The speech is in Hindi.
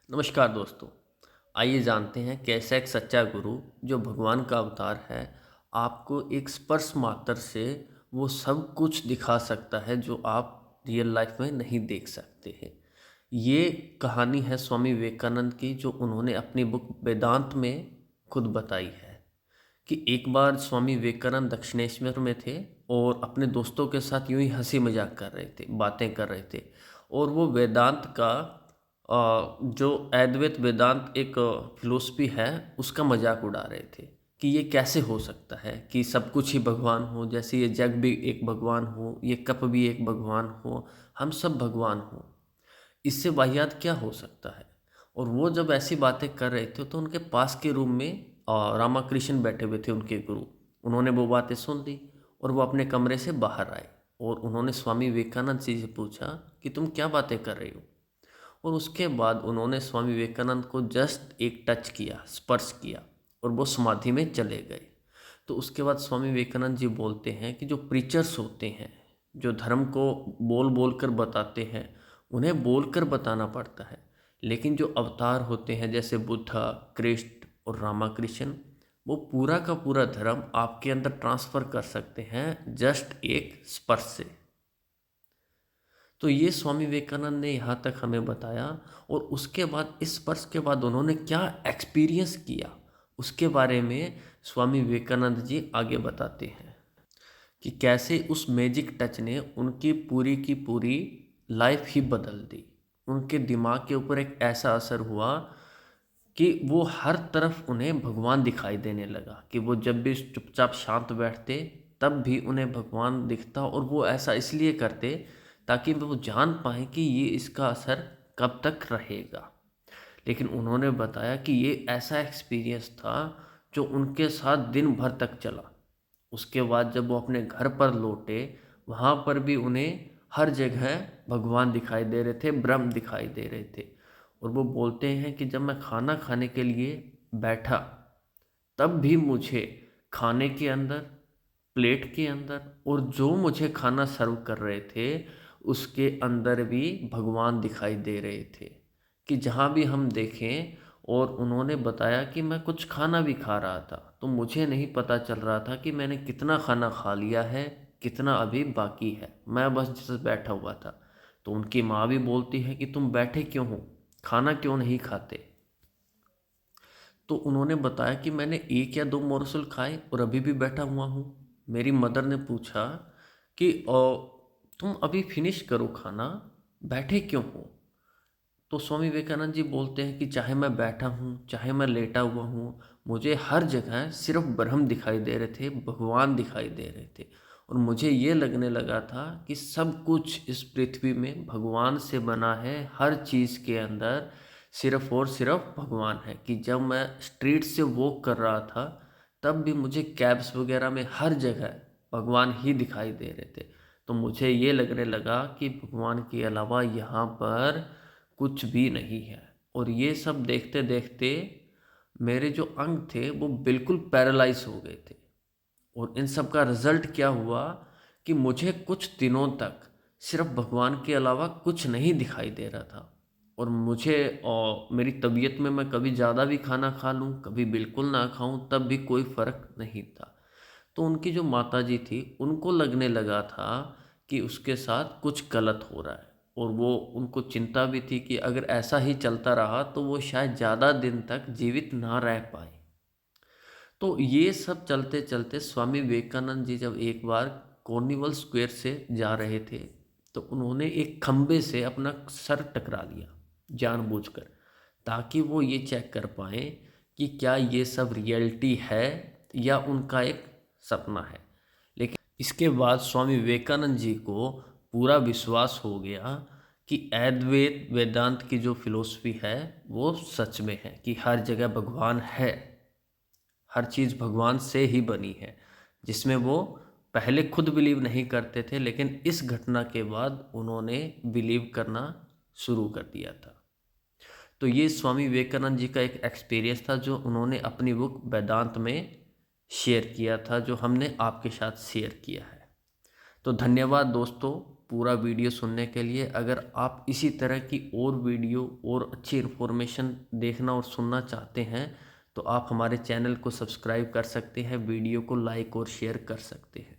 नमस्कार दोस्तों। आइए जानते हैं कैसा एक सच्चा गुरु जो भगवान का अवतार है आपको एक स्पर्श मात्र से वो सब कुछ दिखा सकता है जो आप रियल लाइफ में नहीं देख सकते हैं। ये कहानी है स्वामी विवेकानंद की जो उन्होंने अपनी बुक वेदांत में खुद बताई है कि एक बार स्वामी विवेकानंद दक्षिणेश्वर में थे और अपने दोस्तों के साथ यूं ही हंसी मजाक कर रहे थे, बातें कर रहे थे। और वो वेदांत का जो अद्वैत वेदांत एक फिलोसफी है उसका मजाक उड़ा रहे थे कि ये कैसे हो सकता है कि सब कुछ ही भगवान हो, जैसे ये जग भी एक भगवान हो, ये कप भी एक भगवान हो, हम सब भगवान हो। इससे वाहियात क्या हो सकता है। और वो जब ऐसी बातें कर रहे थे तो उनके पास के रूम में रामाकृष्ण बैठे हुए थे, उनके गुरु। उन्होंने वो बातें सुन ली और वो अपने कमरे से बाहर आए और उन्होंने स्वामी विवेकानंद जी से पूछा कि तुम क्या बातें कर रहे हो। और उसके बाद उन्होंने स्वामी विवेकानंद को जस्ट एक टच किया, स्पर्श किया और वो समाधि में चले गए। तो उसके बाद स्वामी विवेकानंद जी बोलते हैं कि जो प्रीचर्स होते हैं, जो धर्म को बोल बोल कर बताते हैं, उन्हें बोल कर बताना पड़ता है। लेकिन जो अवतार होते हैं जैसे बुद्धा, कृष्ण और रामाकृष्ण, वो पूरा का पूरा धर्म आपके अंदर ट्रांसफ़र कर सकते हैं जस्ट एक स्पर्श से। तो ये स्वामी विवेकानंद ने यहाँ तक हमें बताया। और उसके बाद इस स्पर्श के बाद उन्होंने क्या एक्सपीरियंस किया उसके बारे में स्वामी विवेकानंद जी आगे बताते हैं कि कैसे उस मैजिक टच ने उनकी पूरी की पूरी लाइफ ही बदल दी। उनके दिमाग के ऊपर एक ऐसा असर हुआ कि वो हर तरफ उन्हें भगवान दिखाई देने लगा कि वो जब भी चुपचाप शांत बैठते तब भी उन्हें भगवान दिखता। और वो ऐसा इसलिए करते ताकि वो जान पाएँ कि ये इसका असर कब तक रहेगा। लेकिन उन्होंने बताया कि ये ऐसा एक्सपीरियंस था जो उनके साथ दिन भर तक चला। उसके बाद जब वो अपने घर पर लौटे, वहाँ पर भी उन्हें हर जगह भगवान दिखाई दे रहे थे, ब्रह्म दिखाई दे रहे थे। और वो बोलते हैं कि जब मैं खाना खाने के लिए बैठा तब भी मुझे खाने के अंदर, प्लेट के अंदर और जो मुझे खाना सर्व कर रहे थे उसके अंदर भी भगवान दिखाई दे रहे थे कि जहाँ भी हम देखें। और उन्होंने बताया कि मैं कुछ खाना भी खा रहा था तो मुझे नहीं पता चल रहा था कि मैंने कितना खाना खा लिया है, कितना अभी बाकी है, मैं बस जैसे बैठा हुआ था। तो उनकी माँ भी बोलती है कि तुम बैठे क्यों हो, खाना क्यों नहीं खाते। तो उन्होंने बताया कि मैंने एक या दो मोरसल खाए और अभी भी बैठा हुआ हूँ। मेरी मदर ने पूछा कि तुम अभी फिनिश करो खाना, बैठे क्यों हो। तो स्वामी विवेकानंद जी बोलते हैं कि चाहे मैं बैठा हूँ चाहे मैं लेटा हुआ हूँ, मुझे हर जगह सिर्फ ब्रह्म दिखाई दे रहे थे, भगवान दिखाई दे रहे थे। और मुझे ये लगने लगा था कि सब कुछ इस पृथ्वी में भगवान से बना है, हर चीज़ के अंदर सिर्फ और सिर्फ भगवान है। कि जब मैं स्ट्रीट से वॉक कर रहा था तब भी मुझे कैब्स वगैरह में हर जगह भगवान ही दिखाई दे रहे थे। तो मुझे ये लगने लगा कि भगवान के अलावा यहाँ पर कुछ भी नहीं है। और ये सब देखते देखते मेरे जो अंग थे वो बिल्कुल पैरालाइज हो गए थे। और इन सब का रिजल्ट क्या हुआ कि मुझे कुछ दिनों तक सिर्फ भगवान के अलावा कुछ नहीं दिखाई दे रहा था। और मुझे मेरी तबीयत में मैं कभी ज़्यादा भी खाना खा लूँ, कभी बिल्कुल ना खाऊं, तब भी कोई फ़र्क नहीं था। तो उनकी जो माताजी थी उनको लगने लगा था कि उसके साथ कुछ गलत हो रहा है। और वो उनको चिंता भी थी कि अगर ऐसा ही चलता रहा तो वो शायद ज़्यादा दिन तक जीवित ना रह पाए। तो ये सब चलते चलते स्वामी विवेकानंद जी जब एक बार कॉर्निवल स्क्वायर से जा रहे थे तो उन्होंने एक खम्बे से अपना सर टकरा लिया जानबूझकर, ताकि वो ये चेक कर पाए कि क्या ये सब रियलिटी है या उनका एक सपना है। लेकिन इसके बाद स्वामी विवेकानंद जी को पूरा विश्वास हो गया कि अद्वैत वेदांत की जो फिलॉसफी है वो सच में है, कि हर जगह भगवान है, हर चीज़ भगवान से ही बनी है। जिसमें वो पहले खुद बिलीव नहीं करते थे लेकिन इस घटना के बाद उन्होंने बिलीव करना शुरू कर दिया था। तो ये स्वामी विवेकानंद जी का एक एक्सपीरियंस था जो उन्होंने अपनी बुक वेदांत में शेयर किया था, जो हमने आपके साथ शेयर किया है। तो धन्यवाद दोस्तों। पूरा वीडियो सुनने के लिए। अगर आप इसी तरह की और वीडियो और अच्छी इन्फॉर्मेशन देखना और सुनना चाहते हैं तो आप हमारे चैनल को सब्सक्राइब कर सकते हैं, वीडियो को लाइक और शेयर कर सकते हैं।